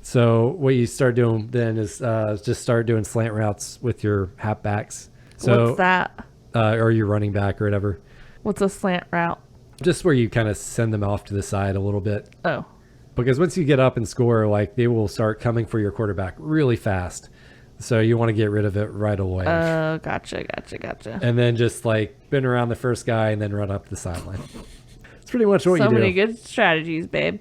[SPEAKER 2] So what you start doing then is just start doing slant routes with your halfbacks. So
[SPEAKER 1] what's that?
[SPEAKER 2] Or your running back or whatever.
[SPEAKER 1] What's a slant route?
[SPEAKER 2] Just where you kind of send them off to the side a little bit.
[SPEAKER 1] Oh.
[SPEAKER 2] Because once you get up and score, like they will start coming for your quarterback really fast. So you want to get rid of it right away.
[SPEAKER 1] Oh, gotcha.
[SPEAKER 2] And then just like spin around the first guy and then run up the sideline. It's pretty much what you do.
[SPEAKER 1] So many good strategies, babe.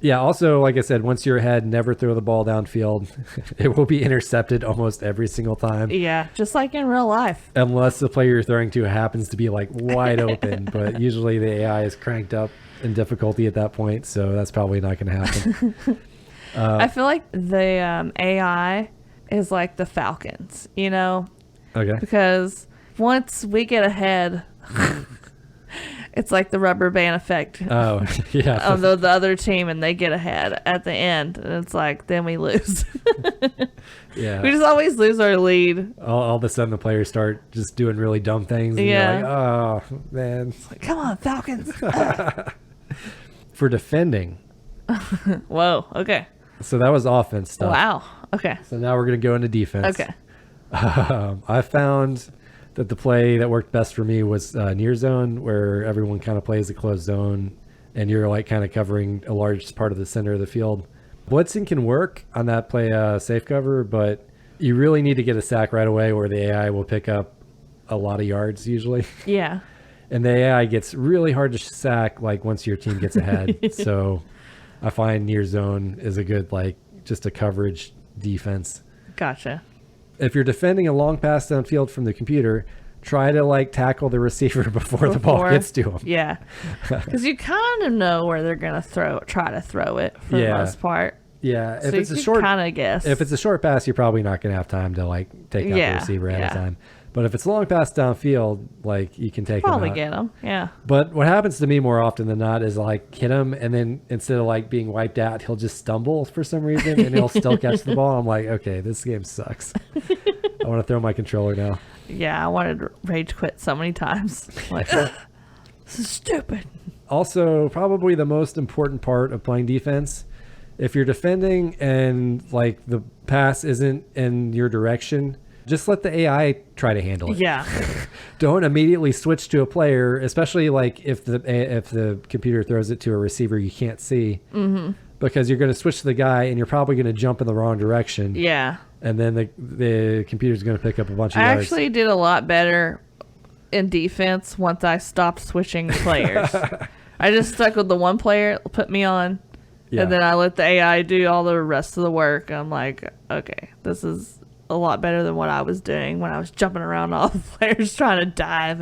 [SPEAKER 2] Yeah, also, like I said, once you're ahead, never throw the ball downfield. It will be intercepted almost every single time.
[SPEAKER 1] Yeah, just like in real life.
[SPEAKER 2] Unless the player you're throwing to happens to be like wide open. But usually the AI is cranked up in difficulty at that point, so that's probably not going to happen.
[SPEAKER 1] I feel like the AI is like the Falcons, you know?
[SPEAKER 2] Okay.
[SPEAKER 1] Because once we get ahead, It's like the rubber band effect.
[SPEAKER 2] Oh, yeah.
[SPEAKER 1] Of the other team, and they get ahead at the end, and it's like then we lose.
[SPEAKER 2] Yeah.
[SPEAKER 1] We just always lose our lead.
[SPEAKER 2] All of a sudden, the players start just doing really dumb things. And
[SPEAKER 1] Yeah.
[SPEAKER 2] You're like, oh, man.
[SPEAKER 1] It's like, come on, Falcons.
[SPEAKER 2] For defending.
[SPEAKER 1] Whoa. Okay.
[SPEAKER 2] So that was offense stuff.
[SPEAKER 1] Wow. Okay.
[SPEAKER 2] So now we're going to go into defense.
[SPEAKER 1] Okay.
[SPEAKER 2] I found that the play that worked best for me was near zone, where everyone kind of plays a closed zone and you're like kind of covering a large part of the center of the field. Blitzing can work on that play safe cover, but you really need to get a sack right away where the AI will pick up a lot of yards usually.
[SPEAKER 1] Yeah.
[SPEAKER 2] And the AI gets really hard to sack like once your team gets ahead. So I find near zone is a good like just a coverage defense.
[SPEAKER 1] Gotcha.
[SPEAKER 2] If you're defending a long pass downfield from the computer, try to like tackle the receiver before the ball gets to him.
[SPEAKER 1] Yeah. Because you kind of know where they're going to try to throw it for the most part.
[SPEAKER 2] Yeah.
[SPEAKER 1] So
[SPEAKER 2] If it's
[SPEAKER 1] you
[SPEAKER 2] a short,
[SPEAKER 1] kind of guess.
[SPEAKER 2] if it's a short pass, you're probably not going to have time to like take out the receiver at a time. But if it's a long pass downfield, like you can take
[SPEAKER 1] probably
[SPEAKER 2] him out.
[SPEAKER 1] get them. Yeah.
[SPEAKER 2] But what happens to me more often than not is like hit him, and then instead of like being wiped out, he'll just stumble for some reason, and he'll still catch the ball. I'm like, okay, this game sucks. I want to throw my controller now.
[SPEAKER 1] Yeah, I wanted to rage quit so many times. Like, ugh, this is stupid.
[SPEAKER 2] Also, probably the most important part of playing defense, if you're defending and like the pass isn't in your direction, just let the AI try to handle it.
[SPEAKER 1] Yeah.
[SPEAKER 2] Don't immediately switch to a player, especially like if the computer throws it to a receiver you can't see, because you're going to switch to the guy and you're probably going to jump in the wrong direction.
[SPEAKER 1] Yeah.
[SPEAKER 2] And then the computer's going to pick up a bunch of yards.
[SPEAKER 1] I actually did a lot better in defense once I stopped switching players. I just stuck with the one player that put me on, and then I let the AI do all the rest of the work. I'm like, okay, this is a lot better than what I was doing when I was jumping around all the players trying to dive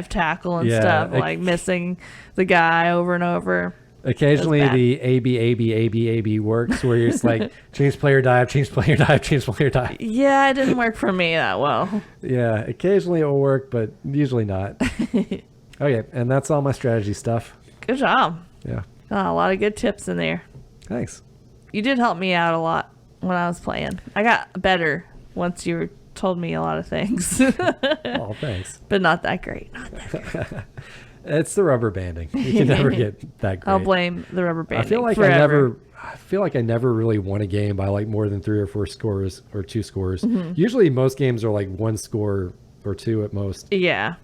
[SPEAKER 1] tackle and stuff, like missing the guy over and over.
[SPEAKER 2] Occasionally the AB works where you're just like change player dive, change player dive, change player dive.
[SPEAKER 1] Yeah, it didn't work for me that well.
[SPEAKER 2] Yeah, occasionally it will work, but usually not. Okay, and that's all my strategy stuff.
[SPEAKER 1] Good job.
[SPEAKER 2] Yeah.
[SPEAKER 1] A lot of good tips in there.
[SPEAKER 2] Thanks.
[SPEAKER 1] You did help me out a lot when I was playing. I got better once you told me a lot of things.
[SPEAKER 2] Oh, thanks.
[SPEAKER 1] But not that great. Not that great.
[SPEAKER 2] It's the rubber banding. You can never get that great.
[SPEAKER 1] I'll blame the rubber banding.
[SPEAKER 2] I feel like I never really won a game by like more than 3 or 4 scores or 2 scores. Usually most games are like 1 score or 2 at most.
[SPEAKER 1] Yeah.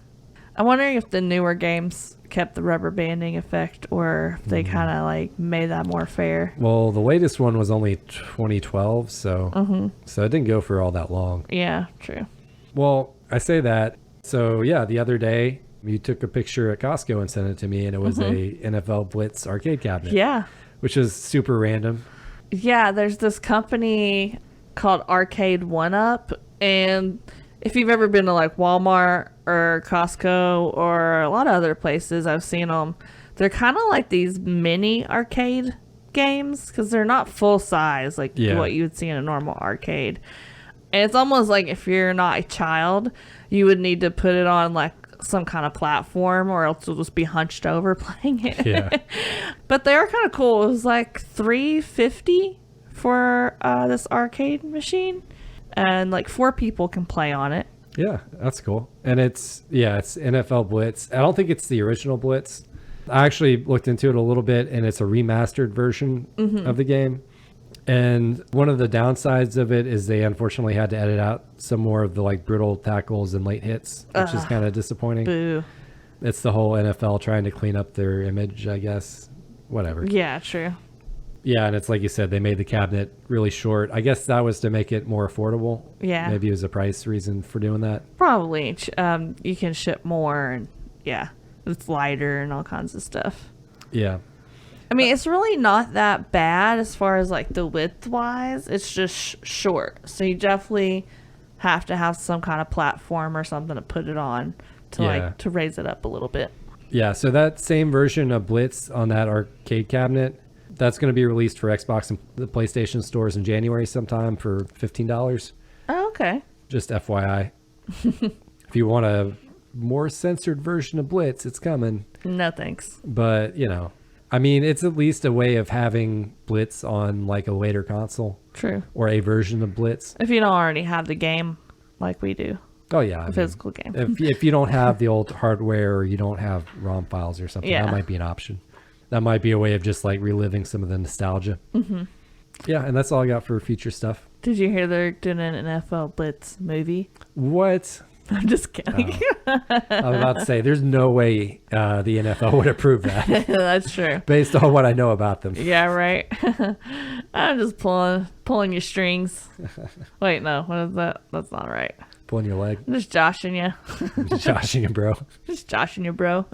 [SPEAKER 1] I'm wondering if the newer games kept the rubber banding effect or if they kind of like made that more fair.
[SPEAKER 2] Well, the latest one was only 2012, so so it didn't go for all that long.
[SPEAKER 1] Yeah, true.
[SPEAKER 2] Well, I say that. So yeah, the other day you took a picture at Costco and sent it to me, and it was a NFL Blitz arcade cabinet.
[SPEAKER 1] Yeah.
[SPEAKER 2] Which is super random.
[SPEAKER 1] Yeah, there's this company called Arcade 1-Up, and if you've ever been to like Walmart or Costco or a lot of other places, I've seen them. They're kind of like these mini arcade games because they're not full size like what you would see in a normal arcade. And it's almost like if you're not a child, you would need to put it on like some kind of platform or else you'll just be hunched over playing it.
[SPEAKER 2] Yeah.
[SPEAKER 1] But they are kind of cool. It was like $350 for this arcade machine, and like 4 people can play on it.
[SPEAKER 2] Yeah, that's cool. And it's NFL Blitz. I don't think it's the original Blitz. I actually looked into it a little bit, and it's a remastered version of the game. And one of the downsides of it is they unfortunately had to edit out some more of the like brutal tackles and late hits, which is kind of disappointing.
[SPEAKER 1] Boo.
[SPEAKER 2] It's the whole NFL trying to clean up their image, I guess. Whatever.
[SPEAKER 1] Yeah, true.
[SPEAKER 2] Yeah, and it's like you said, they made the cabinet really short. I guess that was to make it more affordable.
[SPEAKER 1] Yeah.
[SPEAKER 2] Maybe it was a price reason for doing that.
[SPEAKER 1] Probably. You can ship more, and it's lighter and all kinds of stuff.
[SPEAKER 2] Yeah.
[SPEAKER 1] I mean, it's really not that bad as far as like the width wise. It's just short. So you definitely have to have some kind of platform or something to put it on to raise it up a little bit.
[SPEAKER 2] Yeah. So that same version of Blitz on that arcade cabinet, that's going to be released for Xbox and the PlayStation stores in January sometime for $15.
[SPEAKER 1] Oh, okay.
[SPEAKER 2] Just FYI. If you want to more censored version of Blitz. It's coming.
[SPEAKER 1] No thanks.
[SPEAKER 2] But, I mean, it's at least a way of having Blitz on like a later console.
[SPEAKER 1] True.
[SPEAKER 2] Or a version of Blitz.
[SPEAKER 1] If you don't already have the game like we do.
[SPEAKER 2] Oh, yeah.
[SPEAKER 1] Physical game.
[SPEAKER 2] If you don't have the old hardware or you don't have ROM files or something, that might be an option. That might be a way of just like reliving some of the nostalgia. Mm-hmm. Yeah, and that's all I got for future stuff.
[SPEAKER 1] Did you hear they're doing an NFL Blitz movie?
[SPEAKER 2] What?
[SPEAKER 1] I'm just kidding.
[SPEAKER 2] I was about to say, there's no way the NFL would approve that.
[SPEAKER 1] That's true.
[SPEAKER 2] Based on what I know about them.
[SPEAKER 1] Yeah, right. I'm just pulling your strings. Wait, no. What is that? That's not right.
[SPEAKER 2] Pulling your leg.
[SPEAKER 1] I'm just joshing you.
[SPEAKER 2] Just joshing you, bro.
[SPEAKER 1] Just joshing you, bro.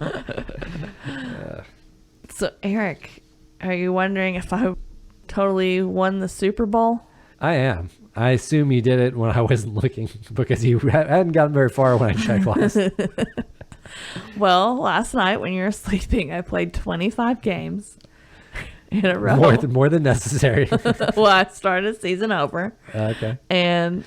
[SPEAKER 1] So, Eric, are you wondering if I totally won the Super Bowl?
[SPEAKER 2] I am. I assume you did it when I wasn't looking because you hadn't gotten very far when I checked last.
[SPEAKER 1] Well, last night when you were sleeping, I played 25 games in a row.
[SPEAKER 2] More than necessary.
[SPEAKER 1] Well, I started season over.
[SPEAKER 2] Okay.
[SPEAKER 1] And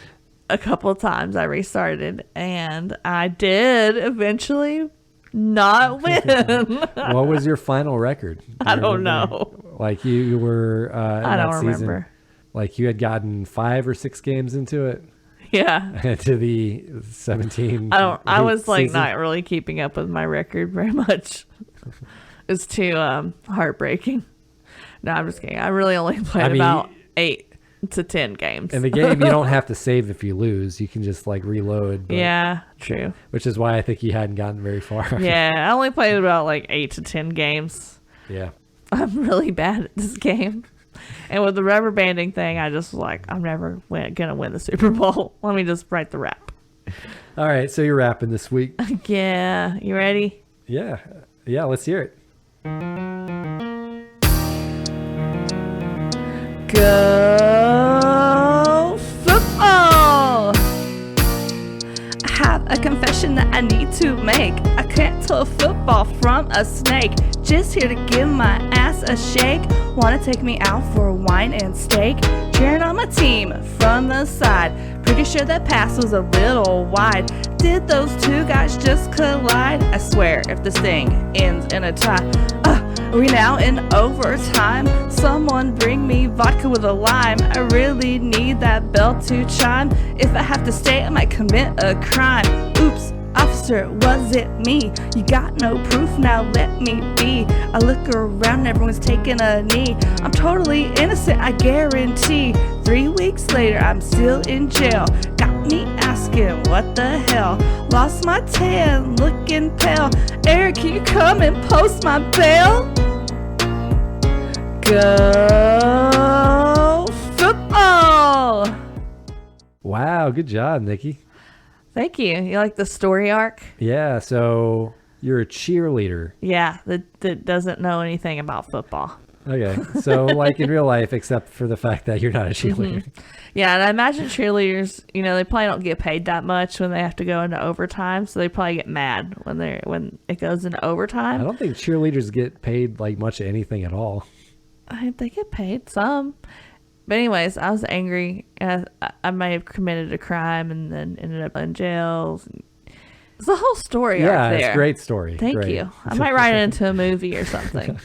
[SPEAKER 1] a couple of times I restarted, and I did eventually not win.
[SPEAKER 2] What was your final record?
[SPEAKER 1] I don't know.
[SPEAKER 2] Like you were
[SPEAKER 1] I don't remember.
[SPEAKER 2] Like you had gotten 5 or 6 games into it.
[SPEAKER 1] Yeah.
[SPEAKER 2] To the 17.
[SPEAKER 1] I was like
[SPEAKER 2] season.
[SPEAKER 1] not really keeping up with my record very much. It's too heartbreaking. No, I'm just kidding. I really only played about 8 to 10 games.
[SPEAKER 2] In the game, you don't have to save if you lose. You can just like reload.
[SPEAKER 1] Yeah, true.
[SPEAKER 2] Which is why I think you hadn't gotten very far.
[SPEAKER 1] Yeah, I only played about like 8 to 10 games.
[SPEAKER 2] Yeah.
[SPEAKER 1] I'm really bad at this game. And with the rubber banding thing, I just was like, I'm never going to win the Super Bowl. Let me just write the rap.
[SPEAKER 2] All right, so you're rapping this week.
[SPEAKER 1] Yeah. You ready?
[SPEAKER 2] Yeah. Yeah, let's hear it.
[SPEAKER 1] Go football! I have a confession that I need to make. I can't tell football from a snake. Just here to give my ass a shake. Wanna take me out for wine and steak? Cheering on my team from the side. Pretty sure that pass was a little wide. Did those two guys just collide? I swear if this thing ends in a tie. Are we now in overtime? Someone bring me vodka with a lime. I really need that bell to chime. If I have to stay, I might commit a crime. Oops, officer, was it me? You got no proof, now let me be. I look around, everyone's taking a knee. I'm totally innocent, I guarantee. 3 weeks later, I'm still in jail. Got me asking, what the hell? Lost my tan, looking pale. Eric, can you come and post my bail? Go football!
[SPEAKER 2] Wow, good job, Nikki.
[SPEAKER 1] Thank you. You like the story arc?
[SPEAKER 2] Yeah, so you're a cheerleader.
[SPEAKER 1] Yeah, that doesn't know anything about football.
[SPEAKER 2] Okay, so like in real life, except for the fact that you're not a cheerleader.
[SPEAKER 1] Mm-hmm. Yeah, and I imagine cheerleaders, they probably don't get paid that much when they have to go into overtime, so they probably get mad when it goes into overtime.
[SPEAKER 2] I don't think cheerleaders get paid like much of anything at all.
[SPEAKER 1] They get paid some. But anyways, I was angry. I might have committed a crime and then ended up in jail. It's the whole story arc there.
[SPEAKER 2] Yeah, it's a great story.
[SPEAKER 1] Thank you. I might write it into a movie or something.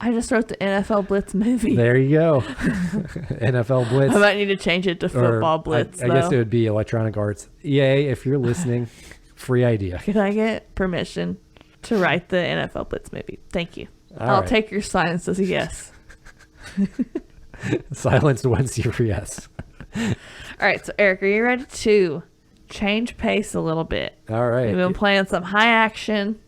[SPEAKER 1] I just wrote the NFL Blitz movie.
[SPEAKER 2] There you go. NFL Blitz.
[SPEAKER 1] I might need to change it to Football Blitz.
[SPEAKER 2] I guess it would be Electronic Arts. EA, if you're listening, free idea.
[SPEAKER 1] Can I get permission to write the NFL Blitz movie? Thank you. I'll take your silence as a yes.
[SPEAKER 2] Silence once you're yes.
[SPEAKER 1] All right, so Eric, are you ready to change pace a little bit?
[SPEAKER 2] All right.
[SPEAKER 1] We've been playing some high action,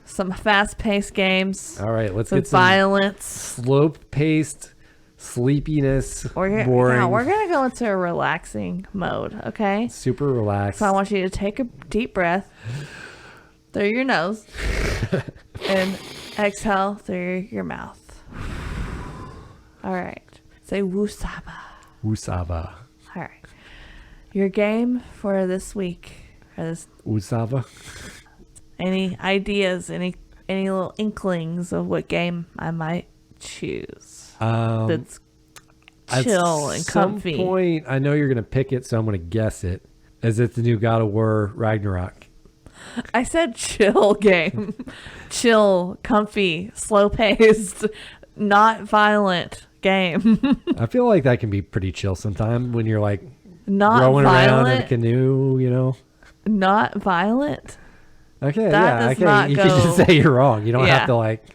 [SPEAKER 1] some fast-paced games.
[SPEAKER 2] All right, let's
[SPEAKER 1] get
[SPEAKER 2] some
[SPEAKER 1] violence,
[SPEAKER 2] slope-paced, sleepiness, boring.
[SPEAKER 1] Yeah, we're gonna go into a relaxing mode, okay?
[SPEAKER 2] Super relaxed.
[SPEAKER 1] So I want you to take a deep breath through your nose and exhale through your mouth. All right. Say woosaba.
[SPEAKER 2] Woosaba.
[SPEAKER 1] All right. Your game for this week.
[SPEAKER 2] Woosaba.
[SPEAKER 1] Any ideas? Any little inklings of what game I might choose? That's chill and comfy.
[SPEAKER 2] At some point, I know you're going to pick it, so I'm going to guess it. Is it the new God of War Ragnarok?
[SPEAKER 1] I said chill game. Chill, comfy, slow paced, not violent game.
[SPEAKER 2] I feel like that can be pretty chill sometime when you're like
[SPEAKER 1] Not
[SPEAKER 2] rowing around in a
[SPEAKER 1] violent.
[SPEAKER 2] canoe, you know.
[SPEAKER 1] Not violent.
[SPEAKER 2] Okay,
[SPEAKER 1] That
[SPEAKER 2] yeah,
[SPEAKER 1] does
[SPEAKER 2] okay.
[SPEAKER 1] not
[SPEAKER 2] You
[SPEAKER 1] go-
[SPEAKER 2] can just say you're wrong. You don't
[SPEAKER 1] Yeah.
[SPEAKER 2] have to like.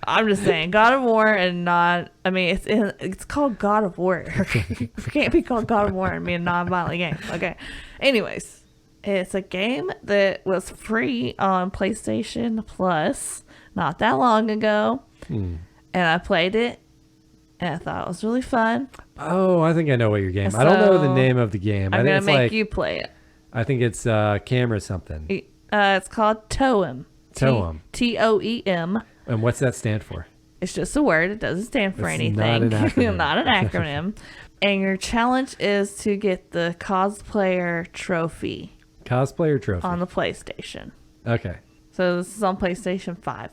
[SPEAKER 1] I'm just saying, God of War and not. I mean, it's called God of War. It can't be called God of War and be a non-violent game. Okay. Anyways, it's a game that was free on PlayStation Plus not that long ago, and I played it, and I thought it was really fun.
[SPEAKER 2] Oh, I think I know what your game. I don't know the
[SPEAKER 1] So,
[SPEAKER 2] name of the game. I
[SPEAKER 1] I'm
[SPEAKER 2] think
[SPEAKER 1] gonna
[SPEAKER 2] it's
[SPEAKER 1] make
[SPEAKER 2] like.
[SPEAKER 1] you play it.
[SPEAKER 2] I think it's camera something.
[SPEAKER 1] It's called Toem.
[SPEAKER 2] Toem.
[SPEAKER 1] Toem.
[SPEAKER 2] And what's that stand for?
[SPEAKER 1] It's just a word. It doesn't stand for
[SPEAKER 2] It's
[SPEAKER 1] anything.
[SPEAKER 2] not an acronym.
[SPEAKER 1] Not an acronym. And your challenge is to get the cosplayer trophy
[SPEAKER 2] Cosplayer trophy.
[SPEAKER 1] on the PlayStation.
[SPEAKER 2] Okay.
[SPEAKER 1] So this is on PlayStation 5.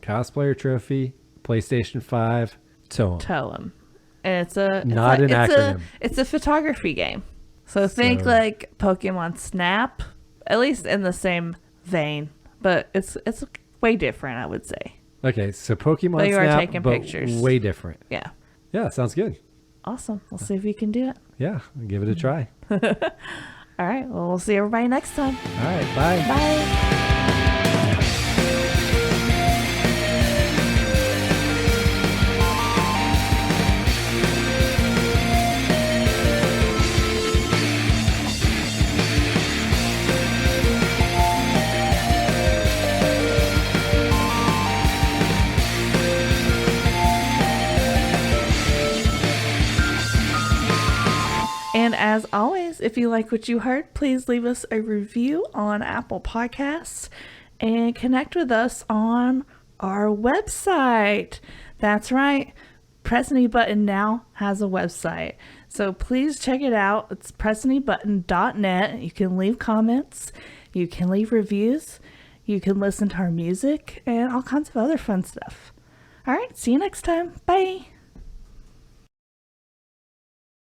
[SPEAKER 2] Cosplayer trophy, PlayStation 5, Toem.
[SPEAKER 1] Toem. And it's a
[SPEAKER 2] Not an acronym.
[SPEAKER 1] It's a photography game. So think
[SPEAKER 2] So-
[SPEAKER 1] like Pokemon Snap, at least in the same vein, but it's way different, I would say.
[SPEAKER 2] Okay, so Pokemon
[SPEAKER 1] But you are
[SPEAKER 2] Snap,
[SPEAKER 1] taking
[SPEAKER 2] but
[SPEAKER 1] pictures.
[SPEAKER 2] way different.
[SPEAKER 1] Yeah.
[SPEAKER 2] Yeah, sounds good.
[SPEAKER 1] Awesome. We'll see if you can do it.
[SPEAKER 2] Yeah, I'll give it a try.
[SPEAKER 1] All right. Well, we'll see everybody next time.
[SPEAKER 2] All right, bye.
[SPEAKER 1] Bye. And as always, if you like what you heard, please leave us a review on Apple Podcasts and connect with us on our website. That's right. Press Any Button now has a website. So please check it out. It's pressanybutton.net. You can leave comments. You can leave reviews. You can listen to our music and all kinds of other fun stuff. All right. See you next time. Bye.